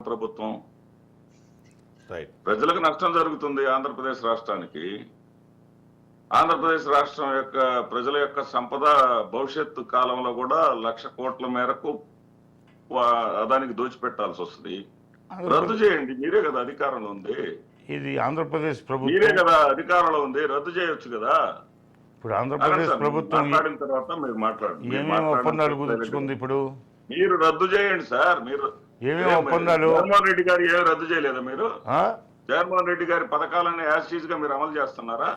ప్రభుత్వం. ప్రజలకు నష్టం జరుగుతుంది. ఆంధ్రప్రదేశ్ రాష్ట్రానికి, ఆంధ్రప్రదేశ్ రాష్ట్రం యొక్క ప్రజల యొక్క సంపద భవిష్యత్తు కాలంలో కూడా 1,00,000 కోట్ల మేరకు అదానికి దోచిపెట్టాల్సి వస్తుంది. రద్దు చేయండి, మీరే కదా అధికారంలో ఉంది. ఇది ఆంధ్రప్రదేశ్ ప్రభుత్వం, మీరే కదా అధికారంలో ఉంది, రద్దు చేయొచ్చు కదా. ఇప్పుడు ఆంధ్రప్రదేశ్ ప్రభుత్వం మాట్లాడిన తర్వాత మీరు మాట్లాడండి. ఏమేమి ఒప్పందాలు కుదుర్చుకుంది? ఇప్పుడు మీరు రద్దు చేయండి సార్. మీరు ఏమేమి ఒప్పందాలు? జగన్మోహన్ రెడ్డి గారు ఏమి రద్దు చేయలేదా? మీరు జగన్మోహన్ రెడ్డి గారి పథకాలన్నీ యాజ్ గా మీరు అమలు చేస్తున్నారా?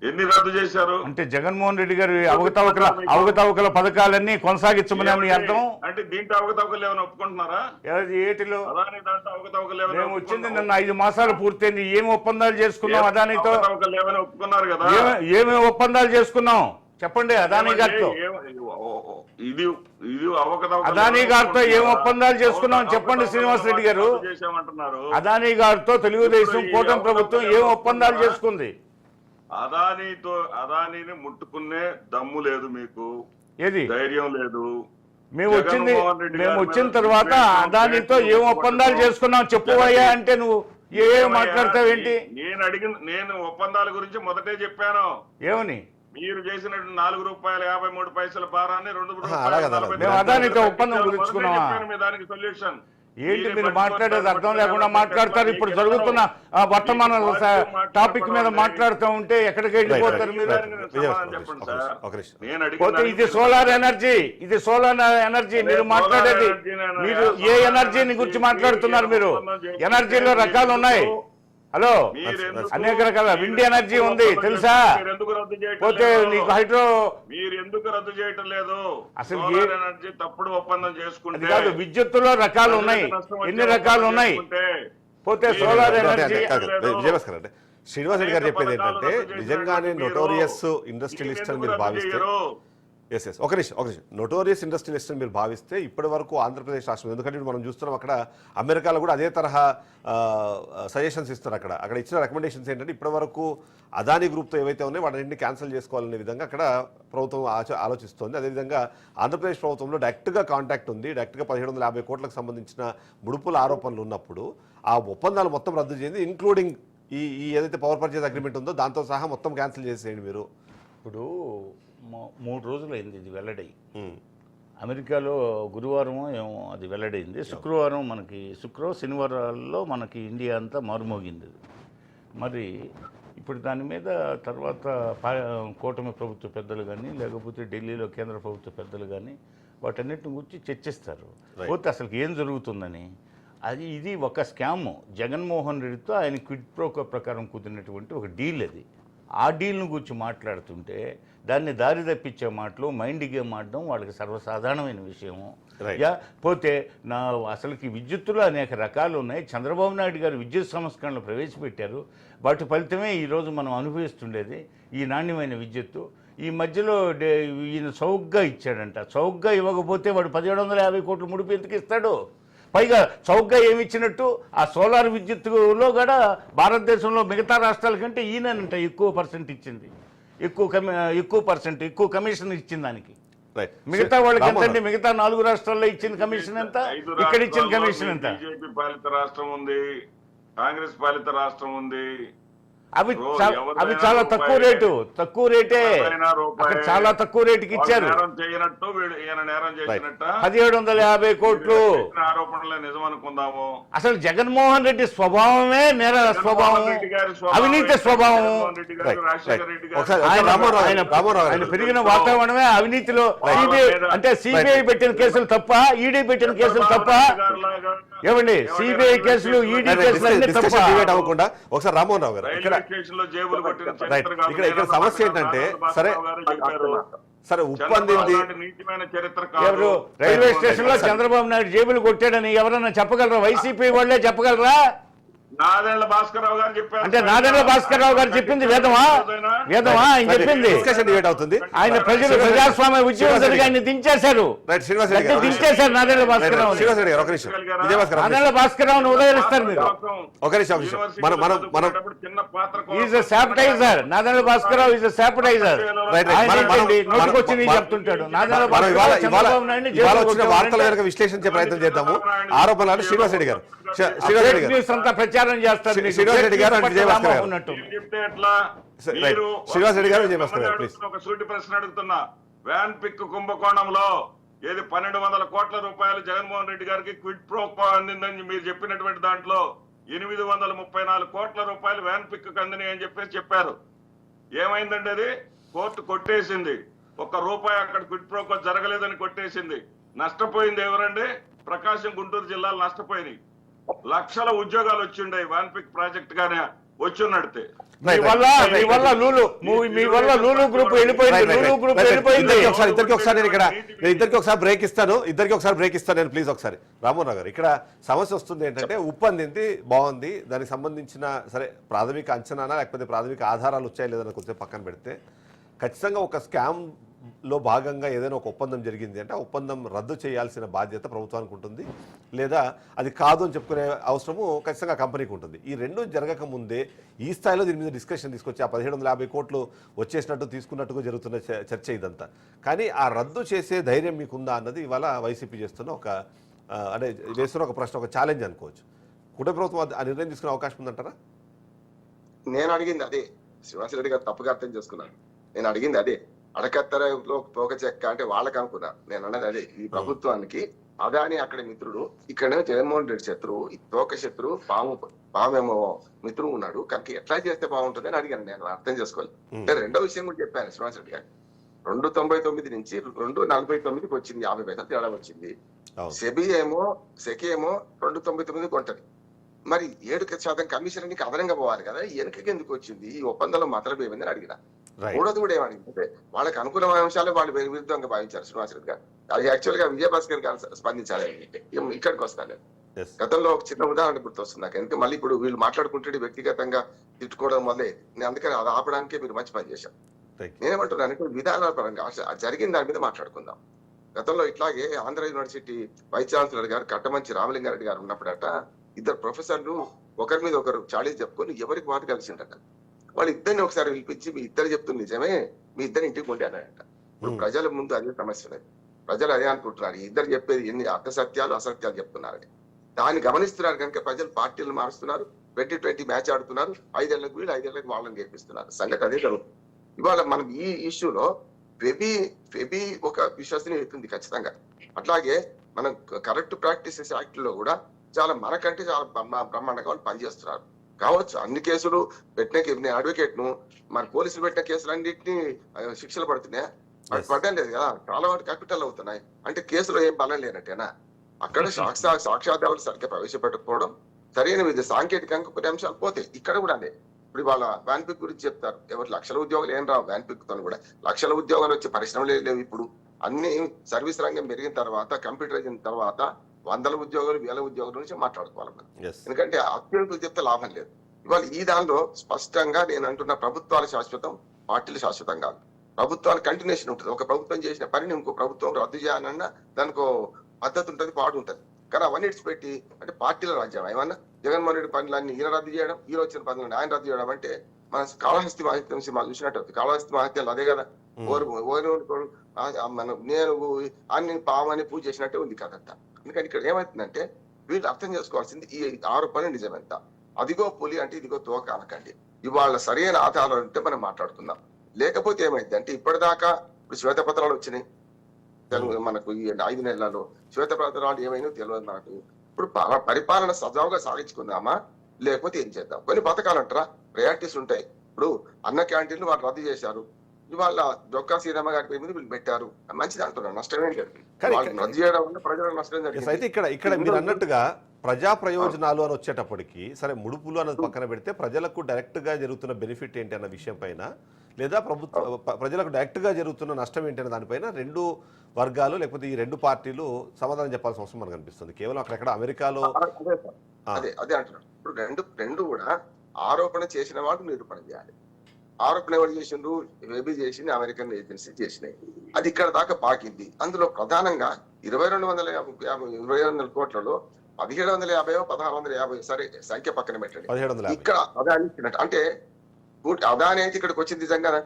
ఎన్ని రద్దు చేశారు? అంటే జగన్మోహన్ రెడ్డి గారి అవకతవకల పథకాలన్నీ కొనసాగించమని మీ అర్థం? అంటే దీంట్లో అవకతవకలు ఏమైనా ఒప్పుకుంటున్నారా? ఏటిలో దాంట్లో అవకతవకలు మేము వచ్చింది నిన్న 5 మాసాలు పూర్తయింది. ఏమి ఒప్పందాలు చేసుకున్నాం అదానితో? ఏమైనా ఒప్పుకున్నారు కదా? ఏమేమి ఒప్పందాలు చేసుకున్నాం చెప్పండి. అదానీ గారితో ఇది అవకతవకలు, అదానీ గారితో ఏం ఒప్పందాలు చేసుకున్నాం చెప్పండి శ్రీనివాస్ రెడ్డి గారు. చేశామంటున్నారు. అదానీ గారితో తెలుగుదేశం కూటమి ప్రభుత్వం ఏం ఒప్పందాలు చేసుకుంది? అదానీని ముట్టుకునే దమ్ము లేదు మీకు, ఏది ధైర్యం లేదు. మేము వచ్చిన తర్వాత అదానీతో ఏం ఒప్పందాలు చేసుకున్నాం చెప్పువయ్యా అంటే నువ్వు ఏం మాట్లాడతావేంటి? నేను ఒప్పందాల గురించి మొదటే చెప్పాను. ఏమని? మీరు చేసినట్టు ₹4.53 భారాన్ని మేము అదానీతో ఒప్పందం గురించుకున్నామా? దానికి సొల్యూషన్ ఏంటి మీరు మాట్లాడేది అర్థం లేకుండా మాట్లాడతారు. ఇప్పుడు జరుగుతున్న వర్తమాన టాపిక్ మీద మాట్లాడుతూ ఉంటే ఎక్కడికి వెళ్ళిపోతారు మీరు? ఇది సోలార్ ఎనర్జీ, ఇది సోలార్ ఎనర్జీ. మీరు మాట్లాడేది, మీరు ఏ ఎనర్జీని గురించి మాట్లాడుతున్నారు? మీరు ఎనర్జీలో రకాలు ఉన్నాయి. హలో, అనేక రకాల విండ్ ఎనర్జీ ఉంది తెలుసా? పోతే నీకు హైడ్రో మీరు ఎందుకు రద్దు చేయటం లేదు? అసలు ఎనర్జీ తప్పుడు ఒప్పందం చేసుకుంటే కాదు, విద్యుత్తులో రకాలు ఉన్నాయి. ఎన్ని రకాలు ఉన్నాయి? పోతే సోలార్ ఎనర్జీ. విజయభాస్కర్ అంటే శ్రీనివాస్ రెడ్డి గారు చెప్పేది ఏంటంటే, నిజంగానే నోటోరియస్ ఇండస్ట్రియలిస్ట్ అని మీరు భావిస్తే, ఒక నిమిషం నోటోరియస్ ఇండస్ట్రియలిస్ట్ అని మీరు భావిస్తే ఇప్పటి వరకు ఆంధ్రప్రదేశ్ రాష్ట్రం, ఎందుకంటే మనం చూస్తున్నాం అక్కడ అమెరికాలో కూడా అదే తరహా సజెషన్స్ ఇస్తారు. అక్కడ ఇచ్చిన రికమెండేషన్స్ ఏంటంటే, ఇప్పటి వరకు అదానీ గ్రూప్తో ఏవైతే ఉన్నాయో వాటిని క్యాన్సిల్ చేసుకోవాలనే విధంగా అక్కడ ప్రభుత్వం ఆలోచిస్తోంది. అదేవిధంగా ఆంధ్రప్రదేశ్ ప్రభుత్వంలో డైరెక్ట్గా కాంటాక్ట్ ఉంది. డైరెక్ట్గా 1750 కోట్లకు సంబంధించిన ముడుపుల ఆరోపణలు ఉన్నప్పుడు ఆ ఒప్పందాలు మొత్తం రద్దు చేయండి, ఇంక్లూడింగ్ ఈ ఏదైతే పవర్ పర్చేజ్ అగ్రిమెంట్ ఉందో దాంతో సహా మొత్తం క్యాన్సిల్ చేసేయండి మీరు. ఇప్పుడు 3 రోజులు అయింది ఇది వెల్లడై. అమెరికాలో గురువారం ఏమో అది వెల్లడైంది. శుక్రవారం మనకి శనివారాల్లో మనకి ఇండియా అంతా మారుమోగింది. మరి ఇప్పుడు దాని మీద తర్వాత కూటమి ప్రభుత్వ పెద్దలు కానీ, లేకపోతే ఢిల్లీలో కేంద్ర ప్రభుత్వ పెద్దలు కానీ వాటన్నిటిని గురించి చర్చిస్తారు. పోతే అసలు ఏం జరుగుతుందని. ఇది ఒక స్కామ్. జగన్మోహన్ రెడ్డితో ఆయన క్విడ్ ప్రోకో ప్రకారం కుదిరినటువంటి ఒక డీల్ అది. ఆ డీల్ను గురించి మాట్లాడుతుంటే దాన్ని దారి తప్పించే మాటలు, మైండ్ గేమ్ ఆడడం వాళ్ళకి సర్వసాధారణమైన విషయము. పోతే అసలుకి విద్యుత్తులో అనేక రకాలు ఉన్నాయి. చంద్రబాబు నాయుడు గారు విద్యుత్ సంస్కరణలు ప్రవేశపెట్టారు. వాటి ఫలితమే ఈరోజు మనం అనుభవిస్తుండేది ఈ నాణ్యమైన విద్యుత్తు. ఈ మధ్యలో ఈయన చౌకగా ఇచ్చాడంట. చౌకగా ఇవ్వకపోతే వాడు 1750 కోట్ల ముడుపు ఎందుకు ఇస్తాడు? పైగా చౌకగా ఏమి ఇచ్చినట్టు ఆ సోలార్ విద్యుత్తులో కూడా భారతదేశంలో మిగతా రాష్ట్రాల కంటే ఈయనంట ఎక్కువ పర్సెంట్ ఇచ్చింది, ఎక్కువ కమిషన్ ఇచ్చింది దానికి. మిగతా వాళ్ళకి ఎంతండి? మిగతా 4 రాష్ట్రాల్లో ఇచ్చిన కమిషన్ ఎంత, ఇక్కడ ఇచ్చిన కమిషన్ ఎంత? బీజేపీ పాలిత రాష్ట్రం ఉంది, కాంగ్రెస్ పాలిత రాష్ట్రం ఉంది. అవి చాలా తక్కువ రేటే, చాలా తక్కువ రేటుకి ఇచ్చారు. 1750 కోట్లు ఆరోపణలే నిజం అనుకుందాము. అసలు జగన్మోహన్ రెడ్డి స్వభావమే నేర స్వభావం, అవినీతి స్వభావం. ఆయన పెరిగిన వాతావరణమే అవినీతిలో. సిబిఐ పెట్టిన కేసులు తప్ప, ఈడీ పెట్టిన కేసులు తప్ప. ఏమండి, సిబిఐ కేసులు, ఈడీ కేసులు అన్ని తప్ప. అవ్వకుండా ఒకసారి రామ్మోహన్ రావు గారు, ఇక్కడ సమస్య ఏంటంటే, సరే ఉప్పందింది ఎవరు? రైల్వే స్టేషన్ లో చంద్రబాబు నాయుడు జేబులు కొట్టాడని ఎవరన్నా చెప్పగలరా? వైసీపీ వాళ్ళే చెప్పగలరా? నాదెండ్ల భాస్కరరావు గారు చెప్పారు. అంటే నాదెండ్ల భాస్కరరావు గారు చెప్పింది వేదమా? ఆయన చెప్పింది డిస్కషన్ డిబేట్ అవుతుంది. ఆయన ప్రజాస్వామ్య ఉద్యోగులు ఆయన దించేశారు. రైట్, శ్రీనివాస్ రెడ్డి గారు, దించేశారు నాదెండ్ల భాస్కరరావు. శ్రీనివాస్ రెడ్డి గారు ఒక నిమిషం, విజయభాస్కర్ నాదెండ్ల భాస్కరరావును ఉదయరిస్తారు మీరు. ఒక నిమిషం మనం చిన్న పాత్ర ఈజ్ సాపటైజర్. నాదెండ్ల భాస్కరరావు ఈజ్ సాపటైజర్. నోటికి వచ్చింది చెప్తుంటాడు. నాదెండ్ల భాస్కరరావు చంద్రబాబు నాయుడిని ఇవాళ వచ్చిన వార్తల వెనక విశ్లేషించే ప్రయత్నం చేద్దాము. ఆరోపణలు శ్రీనివాస్ రెడ్డి గారు, శ్రీనివాస్ రెడ్డి గారు, అంతా ప్రచారం చేస్తారు. శ్రీనివాస్ రెడ్డి గారు అండ్ విజయభాస్కర్ గారు చెప్తే ఎట్లా? శ్రీనివాస్ రెడ్డి గారు, విజయభాస్కర్ గారు ప్లీజ్. ఒక సూటి ప్రశ్న అడుగుతున్నా. వ్యాన్ పిక్ కుంభకోణంలో ఏది 1200 కోట్ల రూపాయలు జగన్మోహన్ రెడ్డి గారికి క్విడ్ ప్రో అందిందని మీరు చెప్పినటువంటి దాంట్లో 834 కోట్ల రూపాయలు వ్యాన్ పిక్ అందినాయి అని చెప్పారు. ఏమైందండి అది? కోర్టు కొట్టేసింది. ₹1 అక్కడ క్విడ్ ప్రోకో జరగలేదని కొట్టేసింది. నష్టపోయింది ఎవరండి? ప్రకాశం, గుంటూరు జిల్లాలు నష్టపోయినాయి. లక్షల ఉద్యోగాలు వచ్చిండాయి వ్యాన్ పిక్ ప్రాజెక్ట్ గానే వచ్చి మీ వల్ల లూలు గ్రూప్ వెళ్ళిపోయింది. ఇద్దరికి ఒకసారి బ్రేక్ ఇస్తాను నేను, ప్లీజ్ ఒకసారి. రామ్మోహన్ గారు, ఇక్కడ సమస్య వస్తుంది ఏంటంటే, ఉప్పు అందింది బాగుంది, దానికి సంబంధించిన సరే ప్రాథమిక అంచనానా లేకపోతే ప్రాథమిక ఆధారాలు వచ్చాయి లేదని కొంచెం పక్కన పెడితే, ఖచ్చితంగా ఒక స్కామ్ లో భాగంగా ఏదైనా ఒక ఒప్పందం జరిగింది అంటే ఆ ఒప్పందం రద్దు చేయాల్సిన బాధ్యత ప్రభుత్వానికి ఉంటుంది, లేదా అది కాదు అని చెప్పుకునే అవసరము ఖచ్చితంగా కంపెనీకి ఉంటుంది. ఈ రెండు జరగక ముందే ఈ స్థాయిలో దీని మీద డిస్కషన్ తీసుకొచ్చి ఆ 1750 కోట్లు వచ్చేసినట్టు తీసుకున్నట్టుగా జరుగుతున్న చర్చ ఇదంతా. కానీ ఆ రద్దు చేసే ధైర్యం మీకుందా అన్నది ఇవాళ వైసీపీ చేస్తున్న ఒక అంటే వేస్తున్న ఒక ప్రశ్న, ఒక ఛాలెంజ్ అనుకోవచ్చు. కుటుంబ ప్రభుత్వం ఆ నిర్ణయం తీసుకునే అవకాశం ఉందంటారా? నేను అడిగింది అదే. శ్రీనివాసరెడ్డి గారు తప్పుగా అర్థం చేసుకున్నాను. నేను అడిగింది అదే. అడకత్తరలో తోక చెక్క అంటే వాళ్ళకి అనుకున్నా. నేను అన్నది అదే. ఈ ప్రభుత్వానికి అదాని అక్కడ మిత్రుడు, ఇక్కడేమో జగన్మోహన్ రెడ్డి శత్రువు, తోక శత్రువు, పామేమో మిత్రువు ఉన్నాడు. కనుక ఎట్లా చేస్తే బాగుంటుంది అని అడిగాను. నేను అర్థం చేసుకోవాలి. రెండో విషయం కూడా చెప్పాను శ్రీనివాసరెడ్డి గారు. 2.99 నుంచి 2.49కి వచ్చింది. 50 పైసలు తేడా వచ్చింది. సెబీ ఏమో 2.99 కొంటది. మరి 7% కమిషన్ నీకు అదనంగా పోవాలి కదా, వెనుకకి ఎందుకు వచ్చింది? ఈ ఒప్పందంలో మతలబు ఏమైందని అడిగిన. మూడోది కూడా ఏమడిగిందంటే, వాళ్ళకి అనుకూలమైన అంశాలే వాళ్ళు విరుద్ధంగా భావించారు శ్రీనివాసరెడ్డి గారు. అది యాక్చువల్ గా విజయభాస్కర్ గారు స్పందించాలి. ఇక్కడికి వస్తాను. గతంలో ఒక చిన్న ఉదాహరణ గుర్తొస్తుంది నాకు. ఎందుకంటే మళ్ళీ ఇప్పుడు వీళ్ళు మాట్లాడుకుంటే వ్యక్తిగతంగా తిట్టుకోవడం వల్లే నేను అందుకని అది ఆపడానికే మీరు మంచి పని చేశారు. నేనేమంటున్నానంటే, విధానాల పరంగా జరిగిన దాని మీద మాట్లాడుకుందాం. గతంలో ఇట్లాగే ఆంధ్ర యూనివర్సిటీ వైస్ ఛాన్సలర్ గారు కట్టమంచి రామలింగారెడ్డి గారు ఉన్నప్పుడట, 2 ప్రొఫెసర్లు ఒకరి మీద ఒకరు చాడీలు చెప్పుకొని ఎవరికి మాట కలిసిండట. వాళ్ళు ఇద్దరిని ఒకసారి పిలిపించి, మీ ఇద్దరు చెప్తుంది నిజమే, మీ ఇద్దరు ఇంటికి కొండి అన్నారంట. ఇప్పుడు ప్రజల ముందు అదే సమస్య ఉన్నది. ప్రజలు అదే అనుకుంటున్నారు, ఇద్దరు చెప్పేది ఎన్ని అసత్యాలు చెప్తున్నారని. దాన్ని గమనిస్తున్నారు కనుక ప్రజలు పార్టీలు మారుస్తున్నారు. 2020 మ్యాచ్ ఆడుతున్నారు. 5 ఏళ్లకు వీళ్ళు 5 ఏళ్లకు వాళ్ళని గెలిపిస్తున్నారు. సంగతి అదే జరుగుతుంది. ఇవాళ మనం ఈ ఇష్యూలో ఫెబీ ఒక విశ్వసనీయత ఉంది ఖచ్చితంగా. అట్లాగే మనం కరెక్ట్ ప్రాక్టీసెస్ యాక్ట్ లో కూడా చాలా మనకంటే చాలా బ్రహ్మాండంగా వాళ్ళు పనిచేస్తున్నారు కావచ్చు. అన్ని కేసులు పెట్టిన అడ్వకేట్ ను మన పోలీసులు పెట్టిన కేసులన్నింటినీ శిక్షలు పడుతున్నాయా? పడడం లేదు కదా. చాలా వాటికి అక్విటల్ అవుతున్నాయి. అంటే కేసులో ఏం బలం లేనట్టేనా? అక్కడ సాక్ష్యాధారాలు సరిగ్గా ప్రవేశపెట్టకపోవడం, సరైన విధి సాంకేతికంగా కొన్ని అంశాలు పోతాయి. ఇక్కడ కూడా అదే. ఇప్పుడు వాళ్ళ వ్యాన్ పిక్ గురించి చెప్తారు. ఎవరు లక్షల ఉద్యోగాలు ఏం రావు వ్యాన్ పిక్ తో కూడా. లక్షల ఉద్యోగాలు వచ్చే పరిశ్రమలు లేవు. ఇప్పుడు అన్ని సర్వీస్ రంగం పెరిగిన తర్వాత, కంప్యూటరైజ్ అయిన తర్వాత 100 ఉద్యోగాలు 1000 ఉద్యోగాల నుంచి మాట్లాడుకోవాలి మనం. ఎందుకంటే అత్యంత చెప్తే లాభం లేదు. ఇవాళ ఈ దానిలో స్పష్టంగా నేను అంటున్న, ప్రభుత్వాలు శాశ్వతం, పార్టీలు శాశ్వతం కాదు. ప్రభుత్వాలు కంటిన్యూషన్ ఉంటుంది. ఒక ప్రభుత్వం చేసిన పనిని ఇంకో ప్రభుత్వం రద్దు చేయాలన్నా దానికి పద్ధతి ఉంటుంది, పాడు ఉంటుంది. కానీ అవన్నీ పెట్టి అంటే పార్టీల రాజ్యం ఏమన్నా జగన్మోహన్ రెడ్డి పనులన్నీ ఈయన రద్దు చేయడం, ఈయన వచ్చిన పనులను ఆయన రద్దు చేయడం అంటే మన కాళహస్తి మహత్యం సినిమా చూసినట్టు. కాళహస్తి మహత్యాలు అదే కదా. నేను అన్ని పావని పూజ చేసినట్టే ఉంది కదంతా. అందుకని ఇక్కడ ఏమవుతుందంటే, వీళ్ళు అర్థం చేసుకోవాల్సింది ఈ 6 పనులు నిజమెంత. అదిగో పులి అంటే ఇదిగో తోక అనకండి. ఇవాళ సరైన ఆధారాలు ఉంటే మనం మాట్లాడుకుందాం. లేకపోతే ఏమైంది అంటే, ఇప్పటిదాకా ఇప్పుడు శ్వేతపత్రాలు వచ్చినాయి మనకు. ఈ 5 నెలలలో శ్వేతపత్రాలు ఏమైనా తెలియదు నాకు. ఇప్పుడు పరిపాలన సజావుగా సాగించుకుందామా, లేకపోతే ఏం చేద్దాం? కొన్ని పథకాలు అంటారా, ప్రయారిటీస్ ఉంటాయి. ఇప్పుడు అన్న క్యాంటీన్లు వాళ్ళు రద్దు చేశారు. ఇవాళ డొక్కా సీతమ్మ గారి పేరు మీద వీళ్ళు పెట్టారు. మంచిది అంటున్నారు, నష్టమే రద్దు చేయడం వల్ల ప్రజలకు నష్టం జరిగింది. అయితే ఇక్కడ మీరు అన్నట్టుగా ప్రజా ప్రయోజనాలు అని వచ్చేటప్పటికి, సరే ముడుపులు అన్నది పక్కన పెడితే, ప్రజలకు డైరెక్ట్ గా జరుగుతున్న బెనిఫిట్ ఏంటి అన్న విషయం పైన, లేదా ప్రజలకు డైరెక్ట్ గా జరుగుతున్న నష్టం ఏంటి అన్న దానిపైన 2 వర్గాలు లేకపోతే ఈ 2 పార్టీలు సమాధానం చెప్పాల్సిన అవసరం మనకు అనిపిస్తుంది. కేవలం అక్కడెక్కడ అమెరికాలో అదే అంటున్నాను. ఇప్పుడు రెండు కూడా ఆరోపణ చేసిన వాడు నిరూపణ చేయాలి. ఆరోపణ ఎవరు చేసిండ్రు? వెబీ చేసింది, అమెరికన్ ఏజెన్సీ చేసినాయి. అది ఇక్కడ దాకా పాకింది. అందులో ప్రధానంగా 2250 కోట్లలో 1750 1650, సరే సంఖ్య పక్కన పెట్టండి, 1750. ఇక్కడ అదాని ఇచ్చినట్టు. అంటే అదాని అయితే ఇక్కడికి వచ్చింది నిజం కదా,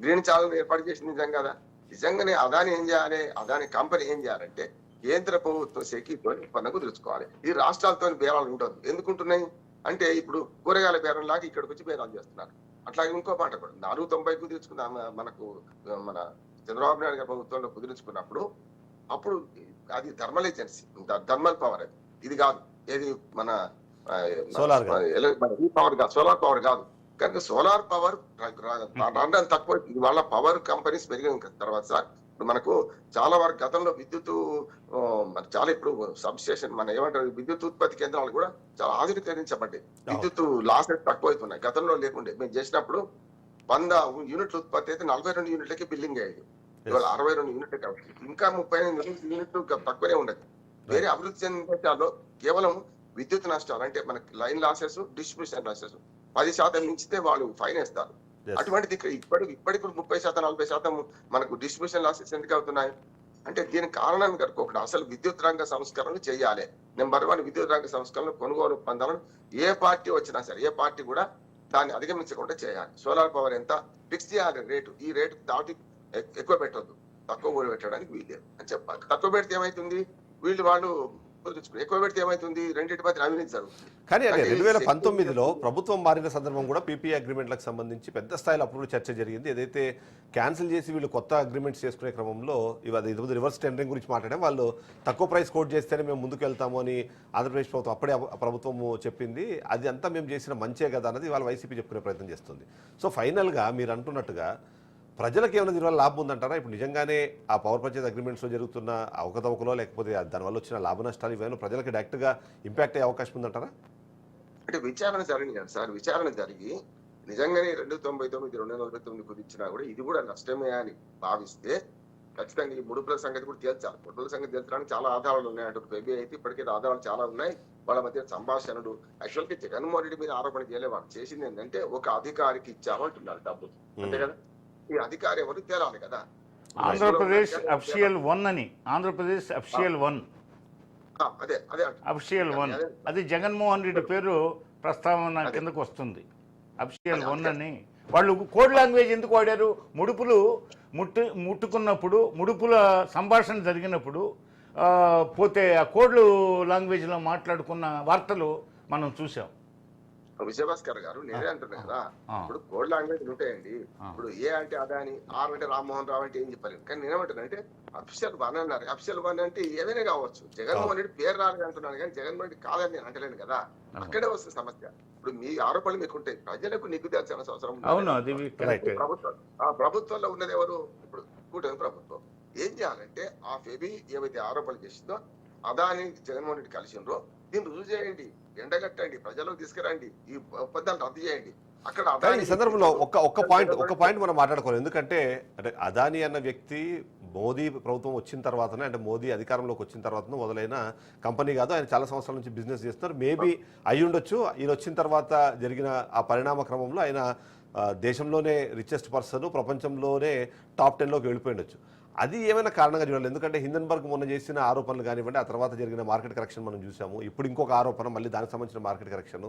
గ్రీన్ ఛానల్ ఏర్పాటు చేసింది నిజం కదా. నిజంగానే అదాని ఏం చేయాలి? అదాని కంపెనీ ఏం చేయాలంటే కేంద్ర ప్రభుత్వం సెకీతో ఒప్పందం కుదుర్చుకోవాలి. ఇది రాష్ట్రాలతో బేరాలు ఉండదు. ఎందుకుంటున్నాయి అంటే ఇప్పుడు కూరగాయల బేరం లాగా ఇక్కడికి వచ్చి బేరాలు చేస్తున్నారు. అట్లాగే ఇంకో మాట కూడా 490 కుదిర్చుకున్న మనకు మన చంద్రబాబు నాయుడు గారి ప్రభుత్వంలో కుదిరించుకున్నప్పుడు అప్పుడు అది థర్మల్ ఏజెన్సీ, థర్మల్ పవర్. అది ఇది కాదు, ఏది మన సోలార్ పవర్ కాదు, సోలార్ పవర్ కాదు. కనుక సోలార్ పవర్ రండం తక్కువ. వాళ్ళ పవర్ కంపెనీస్ పెరిగిన తర్వాత సార్ ఇప్పుడు మనకు చాలా వరకు గతంలో విద్యుత్ చాలా ఇప్పుడు సబ్ స్టేషన్ మన ఏమంటారు విద్యుత్ ఉత్పత్తి కేంద్రాలు కూడా చాలా ఆధునీకరించబడ్డాయి. విద్యుత్ లాసెస్ తక్కువ అవుతున్నాయి. గతంలో లేకుండే మేము చేసినప్పుడు 100 యూనిట్ల ఉత్పత్తి అయితే 42 యూనిట్లకి బిల్లింగ్ అయ్యేది. ఇవాళ 62 యూనిట్లకి ఇంకా 38 యూనిట్లు తక్కువనే ఉండదు. వేరే అభివృద్ధి చెందిన దేశాల్లో కేవలం విద్యుత్ నష్టాలు అంటే మనకి లైన్ లాసెస్, డిస్ట్రిబ్యూషన్ లాసెస్ 10% మించితే వాళ్ళు ఫైన్ వేస్తారు. అటువంటిది ఇప్పటికి 30% 40% మనకు డిస్ట్రిబ్యూషన్ లాసెస్ ఎందుకు అవుతున్నాయి అంటే దీనికి కారణం కనుకోకుండా అసలు విద్యుత్ రంగ సంస్కరణలు చేయాలి. నెంబర్ 1 విద్యుత్ రంగ సంస్కరణలు కొనుగోలు ఒప్పందాలను ఏ పార్టీ వచ్చినా సరే ఏ పార్టీ కూడా దాన్ని అధిగమించకుండా చేయాలి. సోలార్ పవర్ ఎంత ఫిక్స్ చేయాలి రేటు, ఈ రేటు దాటి ఎక్కువ పెట్టొద్దు, తక్కువ కూడా పెట్టడానికి వీల్లేదు అని చెప్పాలి. తక్కువ పెడితే ఏమైతుంది, వాళ్ళు ఎక్కువ పెడితే ఏమైతుంది, రెండింటి మధ్య అవినీతి జరుగుతుంది. కానీ అంటే 2019లో ప్రభుత్వం మారిన సందర్భం కూడా పీపీఏ అగ్రిమెంట్లకు సంబంధించి పెద్ద స్థాయిలో అప్పుడు చర్చ జరిగింది. ఏదైతే క్యాన్సిల్ చేసి వీళ్ళు కొత్త అగ్రిమెంట్స్ చేసుకునే క్రమంలో ఇది రివర్స్ టెండరింగ్ గురించి మాట్లాడే వాళ్ళు తక్కువ ప్రైస్ కోట్ చేస్తేనే మేము ముందుకు వెళ్తాము అని ఆంధ్రప్రదేశ్ ప్రభుత్వం అప్పుడే ప్రభుత్వము చెప్పింది. అది అంతా మేము చేసిన మంచే కదా అన్నది వాళ్ళ వైసీపీ చెప్పుకునే ప్రయత్నం చేస్తుంది. సో ఫైనల్గా మీరు అంటున్నట్టుగా ప్రజలకు ఏమైనా దీనివల్ల లాభం ఉందంటారా? ఇప్పుడు నిజంగానే ఆ పవర్ పర్చేజ్ అగ్రిమెంట్స్లో జరుగుతున్న అవకతవకలో లేకపోతే దానివల్ల వచ్చిన లాభ నష్టాలు ఇవన్నీ ప్రజలకు డైరెక్ట్గా ఇంపాక్ట్ అయ్యే అవకాశం ఉందంటారా? అంటే విచారణ జరిగింది కదా సార్, విచారణ జరిగి నిజంగానే 299 249 కుదించినా కూడా ఇది కూడా నష్టమే అని భావిస్తే ఖచ్చితంగా ఈ ముడుపుల సంగతి కూడా తేల్చాలి. ముడుపుల సంగతి తేల్చడానికి చాలా ఆధారాలు ఉన్నాయి. అటు బేబీ అయితే ఇప్పటికే ఆధారాలు చాలా ఉన్నాయి. వాళ్ళ మధ్య సంభాషణలు. యాక్చువల్గా జగన్మోహన్ రెడ్డి మీద ఆరోపణ చేయలేవాడు. చేసింది ఏంటంటే ఒక అధికారికి ఇచ్చామంటున్నారు డబ్బులు, అంతే కదా. ఈ అధికారి ఎవరు తేలాలి కదా. ఆంధ్రప్రదేశ్ అఫిషియల్ 1 అని, ఆంధ్రప్రదేశ్ అఫిషియల్ 1 అదే అదే అఫిషియల్ 1 అది జగన్మోహన్ రెడ్డి పేరు ప్రస్తావన కిందకు వస్తుంది. అఫిషియల్ 1 అని వాళ్ళు కోడ్ లాంగ్వేజ్ ఎందుకు వాడారు? ముట్టుకున్నప్పుడు ముడుపుల సంభాషణ జరిగినప్పుడు పోతే ఆ కోడ్లు లాంగ్వేజ్లో మాట్లాడుకున్న వార్తలు మనం చూసాం. విజయభాస్కర్ గారు నేనే అంటున్నా కదా, ఇప్పుడు కోడ్ లాంగ్వేజ్ ఉంటాయండి. ఇప్పుడు ఏ అంటే అదాని, ఆర్ అంటే రామ్మోహన్ రావు అంటే ఏం చెప్పలేను. కానీ నేనేమంటున్నా అంటే అఫిషియల్ 1 అన్నారు. అఫిషియల్ 1 అంటే ఏదైనా కావచ్చు. జగన్మోహన్ రెడ్డి పేరు రాలేదు అంటున్నాను కానీ జగన్మోహన్ రెడ్డి కాదని నేను అంటలేను కదా. అక్కడే వస్తుంది సమస్య. ఇప్పుడు మీ ఆరోపణలు మీకు ఉంటాయి, ప్రజలకు నిగ్గు తెల్సిన అవసరం. ప్రభుత్వంలో ఉన్నది ఎవరు? ఇప్పుడు కూటమి ప్రభుత్వం. ఏం చేయాలంటే ఆ ఫెబీ ఏవైతే ఆరోపణలు చేసిందో అదాని జగన్మోహన్ రెడ్డి కలిసిండ్రో దీన్ని రుజువు చేయండి, ఎండగట్టండి, ప్రజలకు తీసుకురండి, ఈ ఒప్పందాలు రద్దు చేయండి. అక్కడ ఈ సందర్భంలో ఒక్క పాయింట్ మనం మాట్లాడుకోవాలి. ఎందుకంటే అంటే అదాని అన్న వ్యక్తి మోదీ ప్రభుత్వం వచ్చిన తర్వాతనే, అంటే మోదీ అధికారంలోకి వచ్చిన తర్వాత మొదలైన కంపెనీ కాదు. ఆయన చాలా సంవత్సరాల నుంచి బిజినెస్ చేస్తున్నారు. మేబీ అయి ఉండొచ్చు. ఈయన వచ్చిన తర్వాత జరిగిన ఆ పరిణామ క్రమంలో ఆయన దేశంలోనే రిచెస్ట్ పర్సన్, ప్రపంచంలోనే టాప్ 10లోకి వెళ్ళిపోయి ఉండొచ్చు. అది ఏమైనా కారణంగా చూడాలి. ఎందుకంటే హిందన్బర్గ్ మొన్న చేసిన ఆరోపణలు కానివ్వండి, ఆ తర్వాత జరిగిన మార్కెట్ కరెక్షన్ మనం చూసాము. ఇప్పుడు ఇంకొక ఆరోపణ, మళ్ళీ దానికి సంబంధించిన మార్కెట్ కరెక్షన్.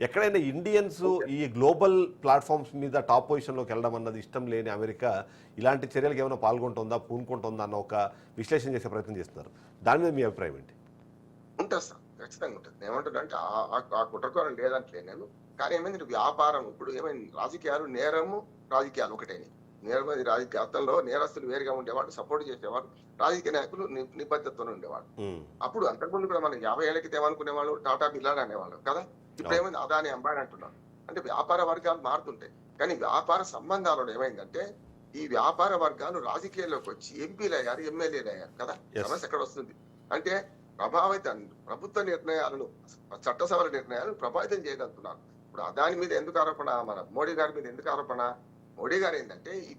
ఎక్కడైనా ఇండియన్స్ ఈ గ్లోబల్ ప్లాట్ఫామ్స్ మీద టాప్ పొజిషన్లోకి వెళ్ళడం అన్నది ఇష్టం లేని అమెరికా ఇలాంటి చర్యలకు ఏమైనా పాల్గొంటుందా, పూనుకుంటుందా అన్న ఒక విశ్లేషణ చేసే ప్రయత్నం చేస్తున్నారు. దాని మీద మీ అభిప్రాయం ఏంటి? ఉంటుంది సార్, ఖచ్చితంగా ఉంటుంది. ఏమంటున్నా అంటే ఆ కుట్రకోణం లేదంటే నేను. కానీ ఏమైంది వ్యాపారం, ఇప్పుడు ఏమైంది రాజకీయాలు, నేరము రాజకీయాలు ఒకటేని. నేరమది రాజకీయ అర్థంలో నేరస్తులు వేరుగా ఉండేవాడు, సపోర్ట్ చేసేవాడు, రాజకీయ నాయకులు నిబద్ధతతో ఉండేవాడు. అప్పుడు అంతకుముందు కూడా మనం 50 ఏళ్ళకి తేమనుకునేవాళ్ళు టాటా బిర్లా అనేవాళ్ళు కదా. ఇప్పుడు ఏమైంది అదాని అంబానీ అంటున్నాడు. అంటే వ్యాపార వర్గాలు మారుతుంటాయి. కానీ వ్యాపార సంబంధాలలో ఏమైందంటే ఈ వ్యాపార వర్గాలు రాజకీయాల్లోకి వచ్చి ఎంపీలు అయ్యారు, ఎమ్మెల్యేలు అయ్యారు కదా. సమస్య ఎక్కడ వస్తుంది అంటే ప్రభుత్వ నిర్ణయాలను, చట్టసభల నిర్ణయాలను ప్రభావితం చేయగలుగుతున్నారు. ఇప్పుడు అదాని మీద ఎందుకు ఆరోపణ, మన మోడీ గారి మీద ఎందుకు ఆరోపణ? మోడీ గారు ఏంటంటే ఈ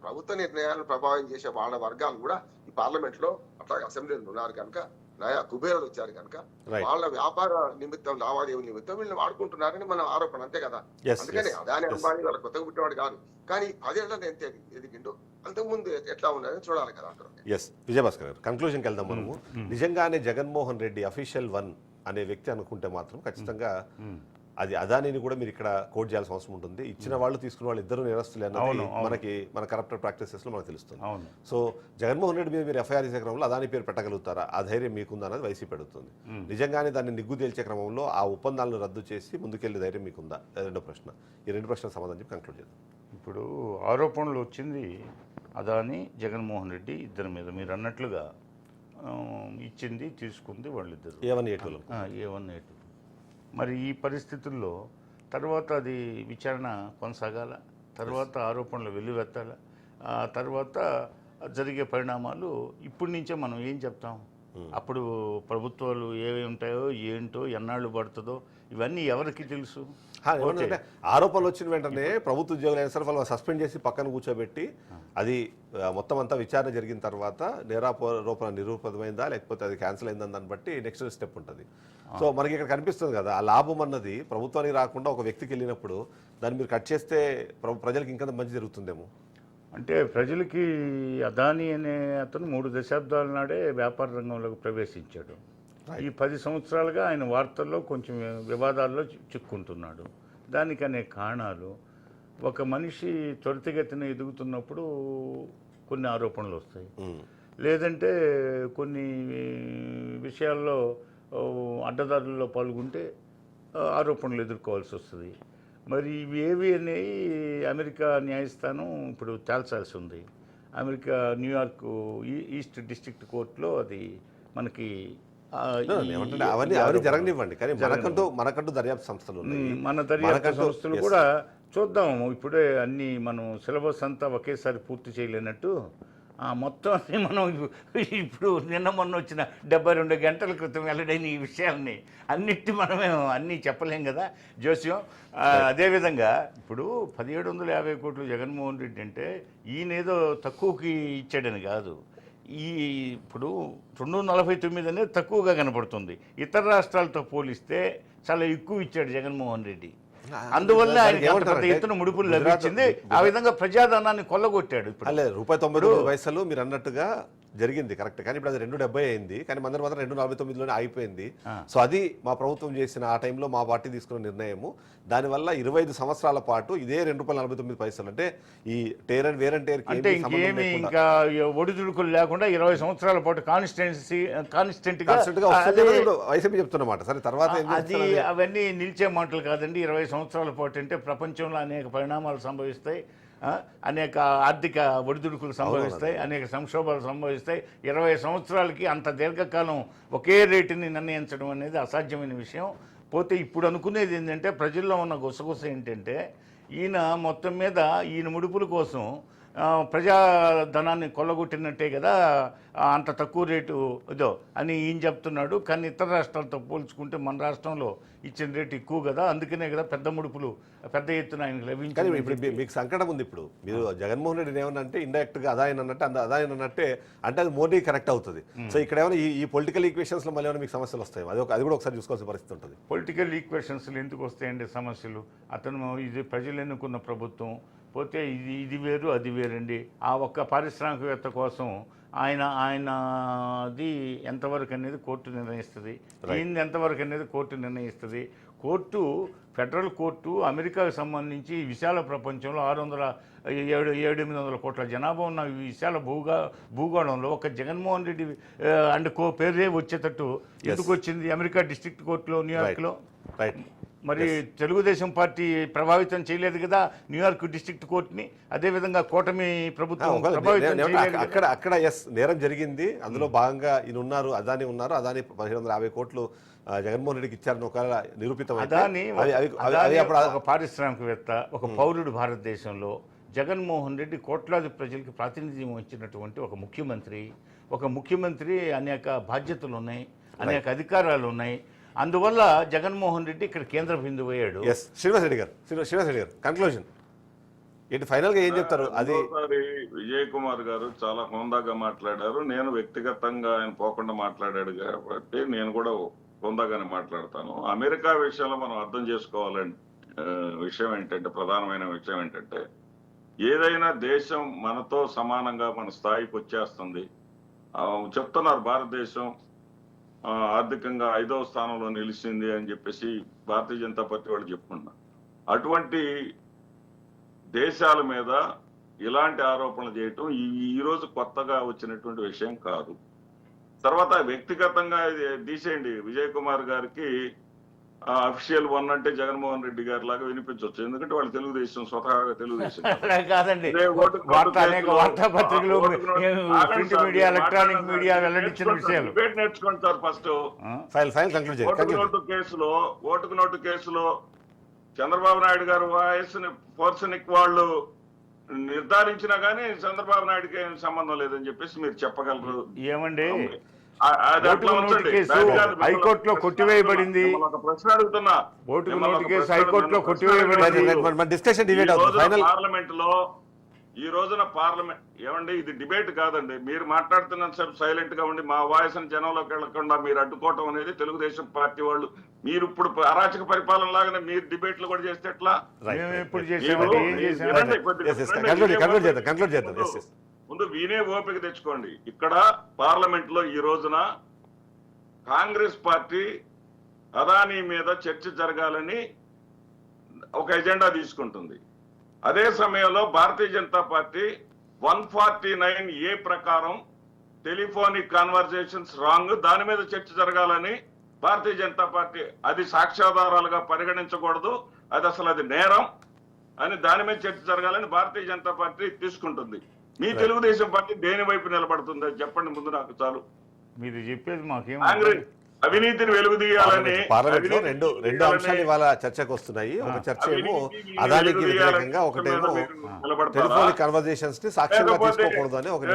ప్రభుత్వ నిర్ణయాలను ప్రభావితం చేసే వాళ్ళ వర్గాలు కూడా ఈ పార్లమెంట్ లో అట్లాగే అసెంబ్లీలో ఉన్నారు కనుక నయా కుబేరులు వచ్చారు కనుక Right. వాళ్ళ వ్యాపార నిమిత్తం లావాదేవీ నిమిత్తం వీళ్ళని వాడుకుంటున్నారని మన ఆరోపణ, అంతే కదా. Yes, అందుకని yes, అదాని yes. అంబానీ వాళ్ళ కొత్తగా పుట్టినవాడు కాదు, కానీ 10 ఏళ్ళ ఎంత ఎదిగిండు, అంతకుముందు ఎట్లా ఉన్నదని చూడాలి కదా అంటారు. ఎస్ విజయభాస్కర్ గారు, కన్క్లూజన్కి వెళ్దాం మనము. నిజంగానే జగన్మోహన్ రెడ్డి అఫీషియల్ 1 అనే వ్యక్తి అనుకుంటే మాత్రం ఖచ్చితంగా అది అదానిని కూడా మీరు ఇక్కడ కోట్ చేయాల్సిన అవసరం ఉంటుంది. ఇచ్చిన వాళ్ళు తీసుకున్న వాళ్ళు ఇద్దరు నేరస్తులే అన్నది మనకి మన కరప్టెడ్ ప్రాక్టీసెస్ లో మనకు తెలుస్తుంది. సో జగన్మోహన్ రెడ్డి మీద మీరు ఎఫ్ఐఆర్ చేసే క్రమంలో అదాని పేరు పెట్టగలుగుతారా, ఆ ధైర్యం మీకుందా అన్నది వైసీపీ అడుగుతుంది. నిజంగానే దాన్ని నిగ్గు తేల్చే క్రమంలో ఆ ఒప్పందాలను రద్దు చేసి ముందుకెళ్లే ధైర్యం మీకుందా, రెండో ప్రశ్న. ఈ రెండు ప్రశ్నలకు సమాధానం చెప్పి కంక్లూడ్ చేద్దాం. ఇప్పుడు ఆరోపణలు వచ్చింది అదాని జగన్మోహన్ రెడ్డి ఇద్దరి మీద. మీరు అన్నట్లుగా ఇచ్చింది తీసుకుంది వాళ్ళిద్దరు, A1 A2 A1 A2. మరి ఈ పరిస్థితుల్లో తర్వాత అది విచారణ కొనసాగాల, తర్వాత ఆరోపణలు వెల్లువెత్తాల, ఆ తర్వాత జరిగే పరిణామాలు ఇప్పటి నుంచే మనం ఏం చెప్తాం. అప్పుడు ప్రభుత్వాలు ఏవి ఉంటాయో ఏంటో ఎన్నాళ్ళు పడుతుందో ఇవన్నీ ఎవరికి తెలుసు. ఏమంటే ఆరోపణలు వచ్చిన వెంటనే ప్రభుత్వ ఉద్యోగులు అయిన సరే వాళ్ళు సస్పెండ్ చేసి పక్కన కూర్చోబెట్టి అది మొత్తం అంతా విచారణ జరిగిన తర్వాత నేరారోపణ నిరూపితమైందా లేకపోతే అది క్యాన్సిల్ అయిందని దాన్ని బట్టి నెక్స్ట్ స్టెప్ ఉంటుంది. సో మనకి ఇక్కడ కనిపిస్తుంది కదా, ఆ లాభం అన్నది ప్రభుత్వానికి రాకుండా ఒక వ్యక్తికి వెళ్ళినప్పుడు దాన్ని మీరు కట్ చేస్తే ప్రజలకు ఇంకా మంచి జరుగుతుందేమో. అంటే ప్రజలకి అదాని అనే అతను 3 దశాబ్దాల నాడే వ్యాపార రంగంలోకి ప్రవేశించాడు. ఈ 10 సంవత్సరాలుగా ఆయన వార్తల్లో కొంచెం వివాదాల్లో చిక్కుంటున్నాడు. దానికి అనేక కారణాలు. ఒక మనిషి త్వరితగతిన ఎదుగుతున్నప్పుడు కొన్ని ఆరోపణలు వస్తాయి, లేదంటే కొన్ని విషయాల్లో అడ్డదారుల్లో పాల్గొంటే ఆరోపణలు ఎదుర్కోవాల్సి వస్తుంది. మరి ఇవి ఏవి అనేవి అమెరికా న్యాయస్థానం ఇప్పుడు తేల్చాల్సి ఉంది. అమెరికా న్యూయార్క్ ఈస్ట్ డిస్ట్రిక్ట్ కోర్టులో అది మనకి అవన్నీ జరగనివ్వండి, కానీ మనకంటూ దర్యాప్తు సంస్థలు ఉన్నాయి. మన దర్యాప్తు సంస్థలు కూడా చూద్దాం. ఇప్పుడే అన్ని మనం సిలబస్ అంతా ఒకేసారి పూర్తి చేయలేనట్టు మొత్తం అన్ని మనం ఇప్పుడు నిన్న మొన్న వచ్చిన 72 గంటల క్రితం వెల్లడైన ఈ విషయాల్ని అన్నిటి మనమే అన్నీ చెప్పలేం కదా జోస్యం. అదేవిధంగా ఇప్పుడు 1750 కోట్లు జగన్మోహన్ రెడ్డి అంటే ఈయనేదో తక్కువకి ఇచ్చాడని కాదు. ఇప్పుడు 249 అనేది తక్కువగా కనపడుతుంది. ఇతర రాష్ట్రాలతో పోలిస్తే చాలా ఎక్కువ ఇచ్చాడు జగన్మోహన్ రెడ్డి. అందువల్ల ఆయనకి అంత పెద్ద ఎత్తున ముడుపులు లభించింది. ఆ విధంగా ప్రజాధనాన్ని కొల్లగొట్టాడు. ఇప్పుడు ₹1.99 మీరు అన్నట్టుగా జరిగింది కరెక్ట్, కానీ ఇప్పుడు అది 2.70 అయింది, కానీ మందరి మాత్రం 2.49లోనే అయిపోయింది. సో అది మా ప్రభుత్వం చేసిన ఆ టైంలో మా పార్టీ తీసుకున్న నిర్ణయము. దానివల్ల 25 సంవత్సరాల పాటు ఇదే ₹2.49 అంటే ఈ tear and wear and tear అంటే ఇంకేమి ఇంకా ఒడిదుడుకులు లేకుండా 20 సంవత్సరాల పాటు కాన్స్టెంట్ గా వైసీపీ చెప్తున్నమాట. సరే తర్వాత అది అవన్నీ నిలిచే మాటలు కాదండి. 20 సంవత్సరాల పాటు అంటే ప్రపంచంలో అనేక పరిణామాలు సంభవిస్తాయి, అనేక ఆర్థిక ఒడిదుడుకులు సంభవిస్తాయి, అనేక సంక్షోభాలు సంభవిస్తాయి. 20 సంవత్సరాలకి అంత దీర్ఘకాలం ఒకే రేటుని నిర్ణయించడం అనేది అసాధ్యమైన విషయం. పోతే ఇప్పుడు అనుకునేది ఏంటంటే ప్రజల్లో ఉన్న గుసగుస ఏంటంటే ఈయన మొత్తం మీద ఈయన ముడుపుల కోసం ప్రజాధనాన్ని కొల్లగొట్టినట్టే కదా అంత తక్కువ రేటు ఇదో అని ఈయన చెప్తున్నాడు. కానీ ఇతర రాష్ట్రాలతో పోల్చుకుంటే మన రాష్ట్రంలో ఇచ్చిన రేటు ఎక్కువ కదా, అందుకనే కదా పెద్ద ముడుపులు పెద్ద ఎత్తున ఆయనకు లభించాయి. ఇప్పుడు మీకు సంకటం ఉంది. ఇప్పుడు మీరు జగన్మోహన్ రెడ్డి ఏమన్నంటే ఇండైరెక్ట్గా అదాయన అన్నట్టు అదాయన అన్నట్టే అంటే అది మోడీ కరెక్ట్ అవుతుంది. సో ఇక్కడ ఏమైనా ఈ పొలిటికల్ ఈక్వేషన్స్లో మళ్ళీ ఏమైనా మీకు సమస్యలు వస్తాయి, అది కూడా ఒకసారి చూసుకోవాల్సిన పరిస్థితి ఉంటుంది. పొలిటికల్ ఈక్వేషన్స్లు ఎందుకు వస్తాయండి సమస్యలు? అతను ఇది ప్రజలు ఎన్నుకున్న ప్రభుత్వం, పోతే ఇది వేరు అది వేరండి. ఆ ఒక్క పారిశ్రామికవేత్త కోసం ఆయనది ఎంతవరకు అనేది కోర్టు నిర్ణయిస్తుంది, ఈయనది ఎంతవరకు అనేది కోర్టు నిర్ణయిస్తుంది. ఫెడరల్ కోర్టు అమెరికాకు సంబంధించి విశాల ప్రపంచంలో 700-800 కోట్ల జనాభా ఉన్న విశాల భూగోళంలో ఒక జగన్మోహన్ రెడ్డి అండ్ పేరే వచ్చేటట్టు ఎందుకు వచ్చింది అమెరికా డిస్ట్రిక్ట్ కోర్టులో న్యూయార్క్లో? మరి తెలుగుదేశం పార్టీ ప్రభావితం చేయలేదు కదా న్యూయార్క్ డిస్ట్రిక్ట్ కోర్టుని. అదేవిధంగా కూటమి ప్రభుత్వం అక్కడ నేరం జరిగింది. అందులో భాగంగా ఈయన ఉన్నారు, అదాని ఉన్నారు. అదాని 1750 కోట్లు జగన్మోహన్ రెడ్డికి ఇచ్చారని ఒకవేళ నిరూపితం ఒక పారిశ్రామికవేత్త, ఒక పౌరుడు భారతదేశంలో జగన్మోహన్ రెడ్డి కోట్లాది ప్రజలకు ప్రాతినిధ్యం వహించినటువంటి ఒక ముఖ్యమంత్రి అనేక బాధ్యతలు ఉన్నాయి, అనేక అధికారాలు ఉన్నాయి. అందువల్ల జగన్మోహన్ రెడ్డి ఇక్కడ కేంద్ర బిందువు అయ్యాడు. శ్రీనివాస్ రెడ్డి గారు కన్క్లూజన్. ఏంటి ఫైనల్గా ఏం చెప్తారు? అది రెండోసారి విజయ్ కుమార్ గారు చాలా హోందాగా మాట్లాడారు. నేను వ్యక్తిగతంగా ఆయన పోకుండా మాట్లాడాడు కాబట్టి నేను కూడా హోందాగానే మాట్లాడతాను. అమెరికా విషయంలో మనం అర్థం చేసుకోవాలంటే విషయం ఏంటంటే, ప్రధానమైన విషయం ఏంటంటే, ఏదైనా దేశం మనతో సమానంగా మన స్థాయికి వచ్చేస్తుంది. చెప్తున్నారు భారతదేశం ఆర్థికంగా 5వ స్థానంలో నిలిచింది అని చెప్పేసి భారతీయ జనతా పార్టీ వాళ్ళు చెప్పుకున్నారు. అటువంటి దేశాల మీద ఇలాంటి ఆరోపణలు చేయటం ఈ రోజు కొత్తగా వచ్చినటువంటి విషయం కాదు. తర్వాత వ్యక్తిగతంగా తీసేయండి, విజయ్ కుమార్ గారికి అఫీషియల్ వన్ అంటే జగన్మోహన్ రెడ్డి గారి లాగా వినిపించవచ్చు. ఎందుకంటే వాళ్ళు తెలుగుదేశం, స్వతహాగా తెలుగుదేశం. కాదండి, అనేక వార్తాపత్రికలు, ప్రింట్ మీడియా, ఎలక్ట్రానిక్ మీడియా వెల్లడించిన విషయాలు. డిబేట్ నేర్చుకోండి సార్ ఫస్ట్. ఓటుకు నోటు కేసులో చంద్రబాబు నాయుడు గారు వయసుని ఫోర్సనిక్ వాళ్ళు నిర్ధారించినా గానీ చంద్రబాబు నాయుడుకి ఏం సంబంధం లేదని చెప్పేసి మీరు చెప్పగలరు. ఏమండి, హైకోర్టులో కొట్టివేయబడింది. ప్రశ్న అడుగుతున్నా, ఓటుకు నోటు కేసు హైకోర్టులో కొట్టివేయబడింది. పార్లమెంట్ లో ఈ రోజున పార్లమెంట్ ఏమండి, ఇది డిబేట్ కాదండి. మీరు మాట్లాడుతున్నంతసేపు సైలెంట్ గా ఉండి మా వాయిస్ జనంలోకి వెళ్లకుండా మీరు అడ్డుకోవటం అనేది తెలుగుదేశం పార్టీ వాళ్ళు. మీరు ఇప్పుడు అరాచక పరిపాలన లాగానే మీరు డిబేట్లు కూడా చేస్తే ఎట్లా? ముందు వినే ఓపిక తెచ్చుకోండి. ఇక్కడ పార్లమెంట్ లో ఈ రోజున కాంగ్రెస్ పార్టీ అదానీ మీద చర్చ జరగాలని ఒక ఎజెండా తీసుకుంటుంది. అదే సమయంలో భారతీయ జనతా పార్టీ 149A ప్రకారం టెలిఫోనిక్ కాన్వర్జేషన్స్ రాంగ్, దాని మీద చర్చ జరగాలని భారతీయ జనతా పార్టీ, అది సాక్ష్యాధారాలుగా పరిగణించకూడదు, అది నేరం అని దాని మీద చర్చ జరగాలని భారతీయ జనతా పార్టీ తీసుకుంటుంది. మీ తెలుగుదేశం పార్టీ దేని వైపు నిలబడుతుంది చెప్పండి ముందు నాకు చాలు. మీరు చెప్పేది మాకేం కాంగ్రెస్ అవినీతిని వెలుగుదీయాలని రెండు అంశాలు ఇవాళ చర్చకు వస్తున్నాయి. ఒక చర్చ ఏమో అదానికి వ్యతిరేకంగా, ఒకటేమో టెలిఫోనిక్ కన్వర్జేషన్స్ ని సాక్ష్యంగా తీసుకోకూడదు అని ఒక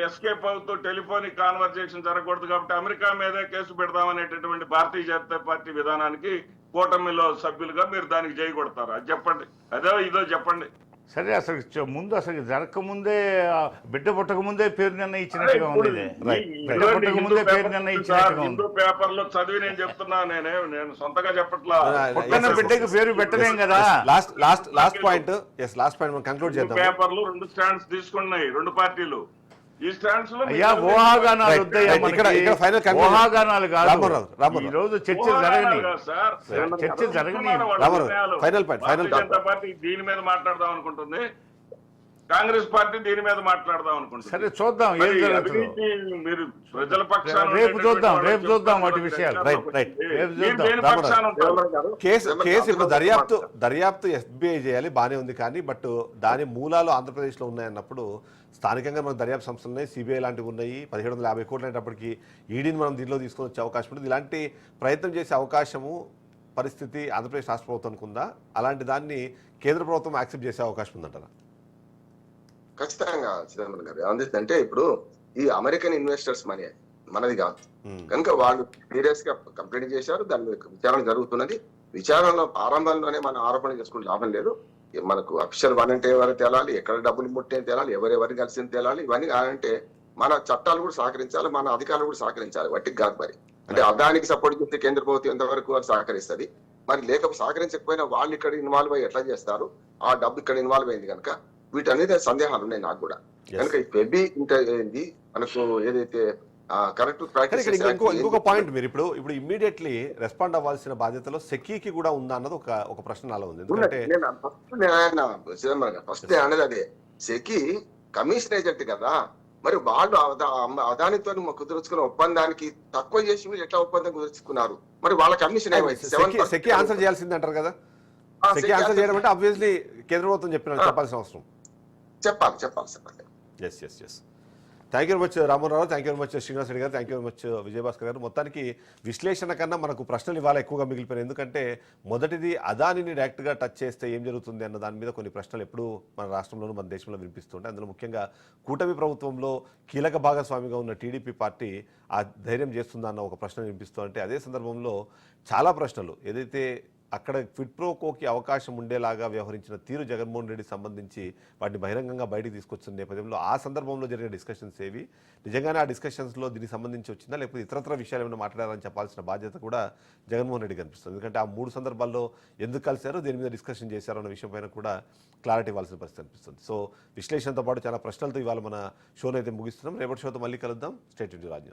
ఎస్కేప్ అవుతూ టెలిఫోనిక్ కాన్వర్జేషన్ జరగకూడదు కాబట్టి అమెరికా మీదే కేసు పెడదామనేటటువంటి భారతీయ జనతా పార్టీ విధానానికి కూటమిలో సభ్యులుగా మీరు దానికి జై కొడతారు. అది చెప్పండి, అదో ఇదో చెప్పండి. సరే, అసలు జరగకముందే, బిడ్డ పుట్టక ముందే పేరు నిర్ణయించినట్టుగా ఉండేది. బిడ్డ పుట్టక ముందే పేరు నిర్ణయించినట్టుగా ఉంది. పేపర్లో చదివి నేను చెప్తున్నా, నేను సొంతగా చెప్పట్లా. పుట్టిన బిడ్డకి పేరు పెట్టలేం కదా. లాస్ట్ పాయింట్ మనం కంక్లూడ్ చేద్దాం. పేపర్లు 2 స్టాండ్స్ తీసుకున్నాయి 2 పార్టీలు. ఈ స్టాండ్స్ లో ఊహాగానాలు వద్దయ్యా, ఊహాగానాలు కాదు. ఈ రోజు చర్చ జరగని జనతా పార్టీ దీని మీద మాట్లాడదాం అనుకుంటుంది, కాంగ్రెస్ పార్టీ దీని మీద మాట్లాడదాం అనుకుంటుంది. సరే, చూద్దాం ఏం జరుగుతుంది. మీరు ప్రజల పక్షాన రేపు చూద్దాం వాటి విషయాలు. కేసు ఇప్పుడు దర్యాప్తు ఎస్బీఐ చేయాలి, బానే ఉంది. కానీ బట్ దాని మూలాలు ఆంధ్రప్రదేశ్ లో ఉన్నాయన్నప్పుడు స్థానికంగా మనకు దర్యాప్తు సంస్థలు ఉన్నాయి, సిబిఐ లాంటివి ఉన్నాయి. 1750 కోట్లు అనేటప్పటికి ఈడీని మనం దీనిలో తీసుకొని వచ్చే అవకాశం ఉంటుంది. ఇలాంటి ప్రయత్నం చేసే అవకాశము, పరిస్థితి ఆంధ్రప్రదేశ్ రాష్ట్ర ప్రభుత్వానికి ఉందా? అలాంటి దాన్ని కేంద్ర ప్రభుత్వం యాక్సెప్ట్ చేసే అవకాశం ఉందంటారా? ఖచ్చితంగా చిదంబరం గారు. అంటే ఇప్పుడు ఈ అమెరికన్ ఇన్వెస్టర్స్ మనీ మనది కాదు కనుక వాళ్ళు సీరియస్ గా కంప్లైంట్ చేశారు. దాని మీద విచారణ జరుగుతున్నది. విచారణలో ఆరంభంలోనే మనం ఆరోపణ చేసుకునే లాభం లేదు. మనకు అఫీషియల్ వన్ అంటే ఎవరు తేలాలి, ఎక్కడ డబ్బులు ముట్టే తేలాలి, ఎవరెవరిని కలిసి తేలాలి. ఇవన్నీ కావాలంటే మన చట్టాలు కూడా సహకరించాలి, మన అధికారులు కూడా సహకరించాలి. వాటికి కాదు మరి. అంటే అదానికి సపోర్ట్ చేస్తే కేంద్ర ప్రభుత్వం ఎంతవరకు సహకరిస్తుంది, మరి లేకపోతే సహకరించకపోయినా వాళ్ళు ఇక్కడ ఇన్వాల్వ్ అయ్యి ఎట్లా చేస్తారు, ఆ డబ్బు ఇక్కడ ఇన్వాల్వ్ అయింది కనుక వీటనేది సందేహాలు ఉన్నాయి నాకు కూడా. కనుక వెబీ ఏంది మనకు ఏదైతే కరెక్ట్ ప్రాక్టీస్. ఇంకొక పాయింట్, మీరు ఇప్పుడు ఇమ్మీడియట్లీ రెస్పాండ్ అవ్వాల్సిన బాధ్యతలో సెకీకి కూడా ఉందా అన్నది ఒక ప్రశ్న నాలో ఉంది. ఎందుకంటే ఫస్ట్ అనేది అదే, సెకీ కమిషన్ ఏజెంట్ కదా, మరి వాళ్ళు అదానితో కుదుర్చుకున్న ఒప్పందానికి తక్కువ చేసి మీరు ఎట్లా ఒప్పందం కుదుర్చుకున్నారు, మరి వాళ్ళ కమిషన్ ఏమైంది? సెకీ ఆన్సర్ చేయాల్సింది అంటారు కదా. సెకీ ఆన్సర్ చేయడం అంటే ఆబ్వియస్లీ కేంద్ర ప్రభుత్వం చెప్పాల్సిన అవసరం. చెప్పాలి. Yes. Thank you very much Ramarao, thank you very much Srinivas Reddy గారు, thank you very much Vijayabhaskar గారు. మొత్తానికి విశ్లేషణ కన్నా మనకు ప్రశ్నలు ఇవాళ ఎక్కువగా మిగిలిపోయినాయి. ఎందుకంటే మొదటిది అదానిని డైరెక్ట్గా టచ్ చేస్తే ఏం జరుగుతుంది అన్న దాని మీద కొన్ని ప్రశ్నలు ఎప్పుడూ మన రాష్ట్రంలోనూ మన దేశంలో వినిపిస్తుంటాయి. అందులో ముఖ్యంగా కూటమి ప్రభుత్వంలో కీలక భాగస్వామిగా ఉన్న టీడీపీ పార్టీ ఆ ధైర్యం చేస్తుందా అన్న ఒక ప్రశ్న వినిపిస్తూ, అంటే అదే సందర్భంలో చాలా ప్రశ్నలు ఏదైతే అక్కడ క్విడ్ ప్రో కోకి అవకాశం ఉండేలాగా వ్యవహరించిన తీరు జగన్మోహన్ రెడ్డి సంబంధించి వాటిని బహిరంగంగా బయటికి తీసుకొచ్చిన నేపథ్యంలో ఆ సందర్భంలో జరిగిన డిస్కషన్స్ ఏవి, నిజంగానే ఆ డిస్కషన్స్లో దీనికి సంబంధించి వచ్చిందా లేకపోతే ఇతరత్ర విషయాలు ఏమైనా మాట్లాడారని చెప్పాల్సిన బాధ్యత కూడా జగన్మోహన్ రెడ్డి కనిపిస్తుంది. ఎందుకంటే ఆ 3 సందర్భాల్లో ఎందుకు కలిశారో దేని మీద డిస్కషన్ చేశారో అన్న విషయం పైన కూడా క్లారిటీ ఇవ్వాల్సిన పరిస్థితి అనిపిస్తుంది. సో విశ్లేషణతో పాటు చాలా ప్రశ్నలతో ఇవాళ మన షోని అయితే ముగిస్తున్నాం. రేపటి షోతో మళ్ళీ కలుద్దాం. స్టేట్ టు రాజ్యం.